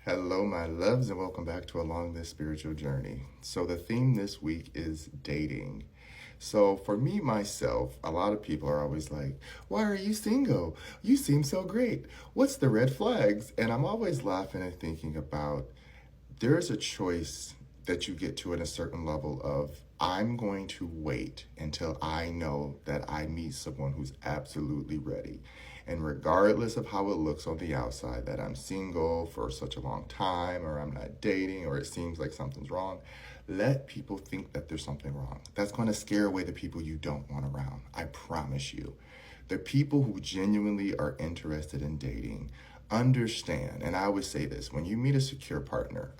Hello, my loves, and welcome back to Along This Spiritual Journey. So, the theme this week is dating. So, for me, myself, a lot of people are always like, "Why are you single? You seem so great. What's the red flags?" And I'm always laughing and thinking about there's a choice that you get to at a certain level of I'm going to wait until I know that I meet someone who's absolutely ready. And regardless of how it looks on the outside, that I'm single for such a long time, or I'm not dating, or it seems like something's wrong, let people think that there's something wrong. That's going to scare away the people you don't want around. I promise you. The people who genuinely are interested in dating understand, and I would say this, when you meet a secure partner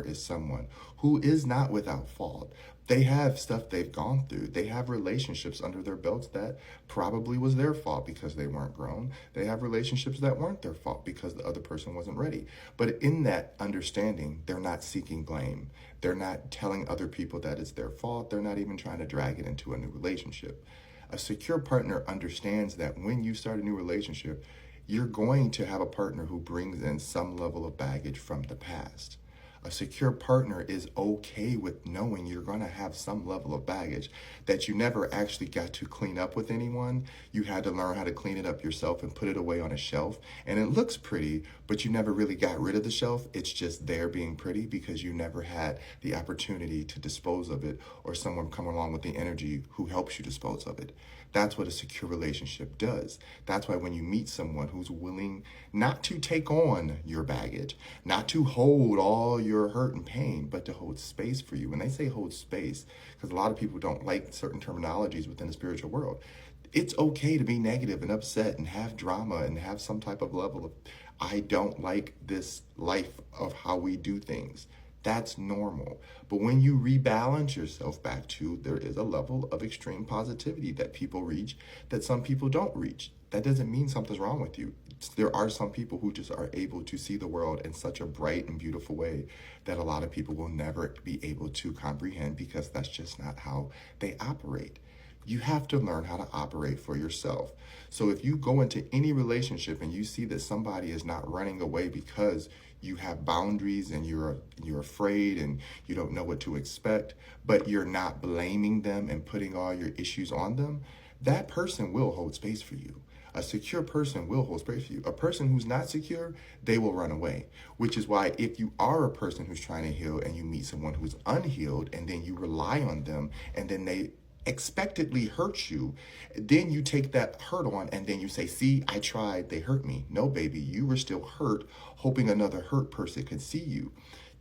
is someone who is not without fault. They have stuff they've gone through. They have relationships under their belts that probably was their fault because they weren't grown. They have relationships that weren't their fault because the other person wasn't ready. But in that understanding, they're not seeking blame. They're not telling other people that it's their fault. They're not even trying to drag it into a new relationship. A secure partner understands that when you start a new relationship, you're going to have a partner who brings in some level of baggage from the past. A secure partner is okay with knowing you're going to have some level of baggage that you never actually got to clean up with anyone. You had to learn how to clean it up yourself and put it away on a shelf. And it looks pretty, but you never really got rid of the shelf. It's just there being pretty because you never had the opportunity to dispose of it or someone come along with the energy who helps you dispose of it. That's what a secure relationship does. That's why when you meet someone who's willing not to take on your baggage, not to hold all your hurt and pain, but to hold space for you. When they say hold space, because a lot of people don't like certain terminologies within the spiritual world, it's okay to be negative and upset and have drama and have some type of level of, I don't like this life of how we do things. That's normal. But when you rebalance yourself back to, there is a level of extreme positivity that people reach that some people don't reach. That doesn't mean something's wrong with you. There are some people who just are able to see the world in such a bright and beautiful way that a lot of people will never be able to comprehend because that's just not how they operate. You have to learn how to operate for yourself. So if you go into any relationship and you see that somebody is not running away because you have boundaries and you're afraid and you don't know what to expect, but you're not blaming them and putting all your issues on them, that person will hold space for you. A secure person will hold space for you. A person who's not secure, they will run away. Which is why if you are a person who's trying to heal and you meet someone who's unhealed and then you rely on them and then they expectedly hurt you, then you take that hurt on and then you say, see, I tried, they hurt me. No, baby, you were still hurt, hoping another hurt person could see you.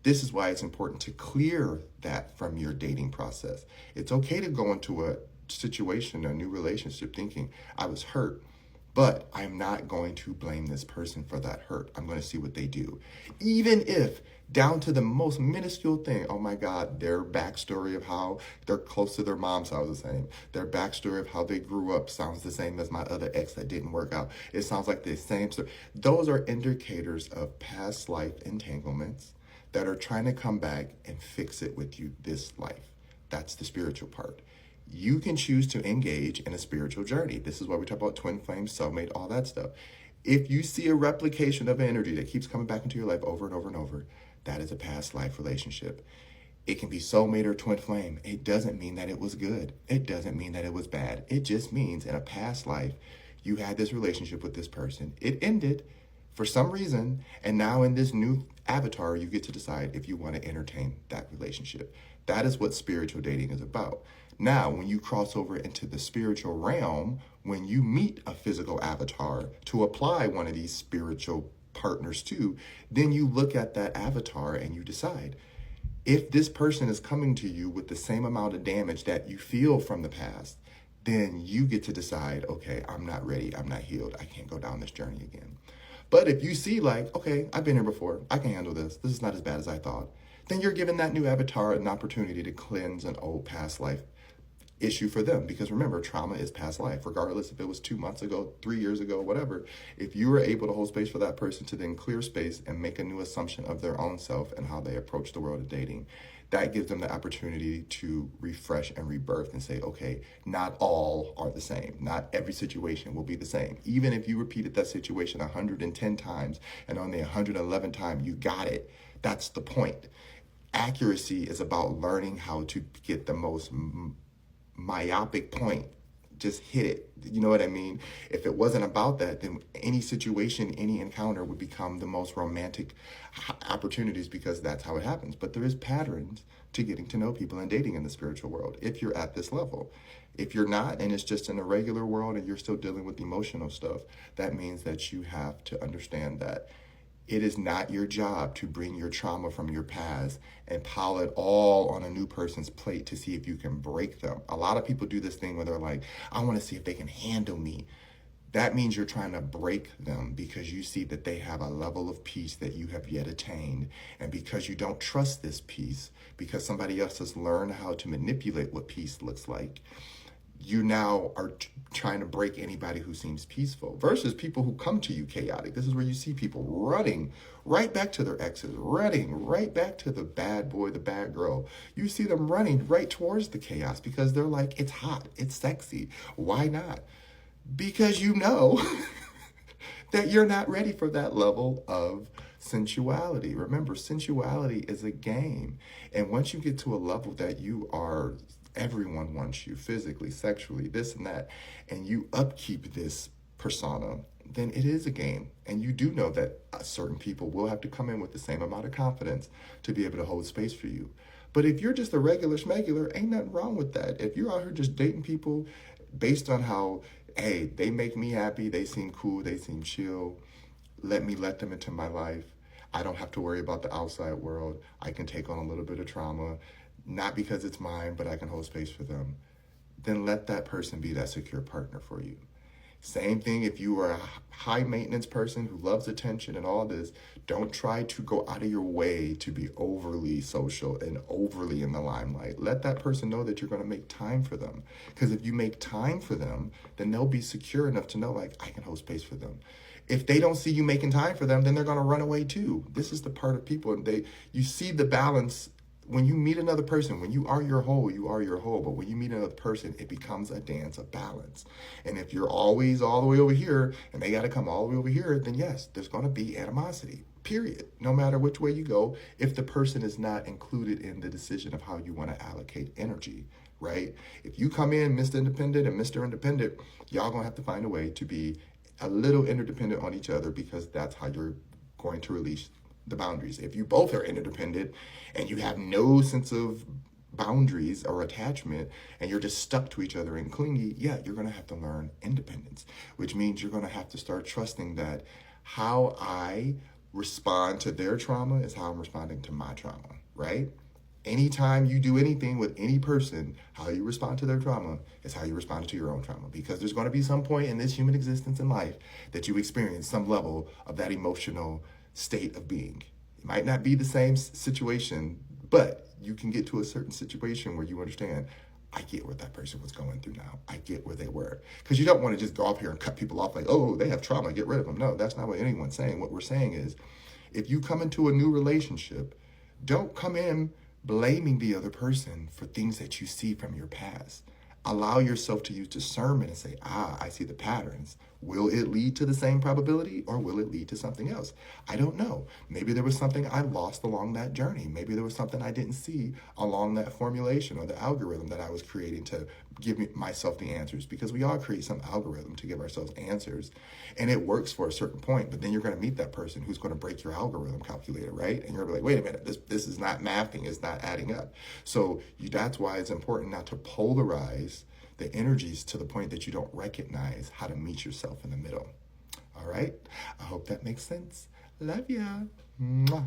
This is why it's important to clear that from your dating process. It's okay to go into a situation, a new relationship thinking, I was hurt, but I'm not going to blame this person for that hurt. I'm going to see what they do. Even if down to the most minuscule thing, oh my God, their backstory of how they're close to their mom sounds the same. Their backstory of how they grew up sounds the same as my other ex that didn't work out. It sounds like the same story. Those are indicators of past life entanglements that are trying to come back and fix it with you this life. That's the spiritual part. You can choose to engage in a spiritual journey. This is why we talk about twin flame, soulmate, all that stuff. If you see a replication of energy that keeps coming back into your life over and over and over, that is a past life relationship. It can be soulmate or twin flame. It doesn't mean that it was good. It doesn't mean that it was bad. It just means in a past life, you had this relationship with this person. It ended for some reason, and now in this new avatar, you get to decide if you want to entertain that relationship. That is what spiritual dating is about. Now, when you cross over into the spiritual realm, when you meet a physical avatar to apply one of these spiritual partners to, then you look at that avatar and you decide if this person is coming to you with the same amount of damage that you feel from the past, then you get to decide, okay, I'm not ready. I'm not healed. I can't go down this journey again. But if you see like, okay, I've been here before. I can handle this. This is not as bad as I thought. Then you're giving that new avatar an opportunity to cleanse an old past life issue for them. Because remember, trauma is past life, regardless if it was 2 months ago, 3 years ago, whatever. If you are able to hold space for that person to then clear space and make a new assumption of their own self and how they approach the world of dating, that gives them the opportunity to refresh and rebirth and say, okay, not all are the same. Not every situation will be the same. Even if you repeated that situation 110 times and on the 111th time you got it, that's the point. Accuracy is about learning how to get the most myopic point. Just hit it. You know what I mean? If it wasn't about that, then any situation, any encounter would become the most romantic opportunities, because that's how it happens. But there is patterns to getting to know people and dating in the spiritual world if you're at this level. If you're not, and it's just in a regular world and you're still dealing with emotional stuff, that means that you have to understand that it is not your job to bring your trauma from your past and pile it all on a new person's plate to see if you can break them. A lot of people do this thing where they're like, I want to see if they can handle me. That means you're trying to break them because you see that they have a level of peace that you have yet attained. And because you don't trust this peace, because somebody else has learned how to manipulate what peace looks like, you now are trying to break anybody who seems peaceful versus people who come to you chaotic. This is where you see people running right back to their exes, running right back to the bad boy, the bad girl. You see them running right towards the chaos because they're like, it's hot, it's sexy. Why not? Because you know that you're not ready for that level of sensuality. Remember, sensuality is a game. And once you get to a level that you are, everyone wants you physically, sexually, this and that, and you upkeep this persona, then it is a game. And you do know that certain people will have to come in with the same amount of confidence to be able to hold space for you. But if you're just a regular schmegular, ain't nothing wrong with that. If you're out here just dating people based on how, hey, they make me happy, they seem cool, they seem chill, let them into my life. I don't have to worry about the outside world. I can take on a little bit of trauma, not because it's mine, but I can hold space for them. Then let that person be that secure partner for you. Same thing if you are a high maintenance person who loves attention and all this, don't try to go out of your way to be overly social and overly in the limelight. Let that person know that you're going to make time for them. Because if you make time for them, then they'll be secure enough to know, like, I can hold space for them. If they don't see you making time for them, then they're going to run away too. This is the part of people, and you see the balance. When you meet another person, when you are your whole, you are your whole. But when you meet another person, it becomes a dance of balance. And if you're always all the way over here and they got to come all the way over here, then yes, there's going to be animosity, period. No matter which way you go, if the person is not included in the decision of how you want to allocate energy, right? If you come in Mr. Independent and Mr. Independent, y'all going to have to find a way to be a little interdependent on each other, because that's how you're going to release the boundaries. If you both are interdependent and you have no sense of boundaries or attachment and you're just stuck to each other and clingy, yeah, you're going to have to learn independence, which means you're going to have to start trusting that how I respond to their trauma is how I'm responding to my trauma, right? Anytime you do anything with any person, how you respond to their trauma is how you respond to your own trauma, because there's going to be some point in this human existence in life that you experience some level of that emotional state of being. It might not be the same situation, but you can get to a certain situation where you understand, I get what that person was going through now. I get where they were. Because you don't want to just go up here and cut people off like, oh, they have trauma, get rid of them. No, that's not what anyone's saying. What we're saying is, if you come into a new relationship, don't come in blaming the other person for things that you see from your past. Allow yourself to use discernment and say, I see the patterns. Will it lead to the same probability, or will it lead to something else? I don't know. Maybe there was something I lost along that journey. Maybe there was something I didn't see along that formulation or the algorithm that I was creating to give myself the answers, because we all create some algorithm to give ourselves answers, and it works for a certain point, but then you're going to meet that person who's going to break your algorithm calculator, right? And you're going to be like, wait a minute, this is not mathing, it's not adding up. So that's why it's important not to polarize the energies to the point that you don't recognize how to meet yourself in the middle. All right? I hope that makes sense. Love ya. Mwah.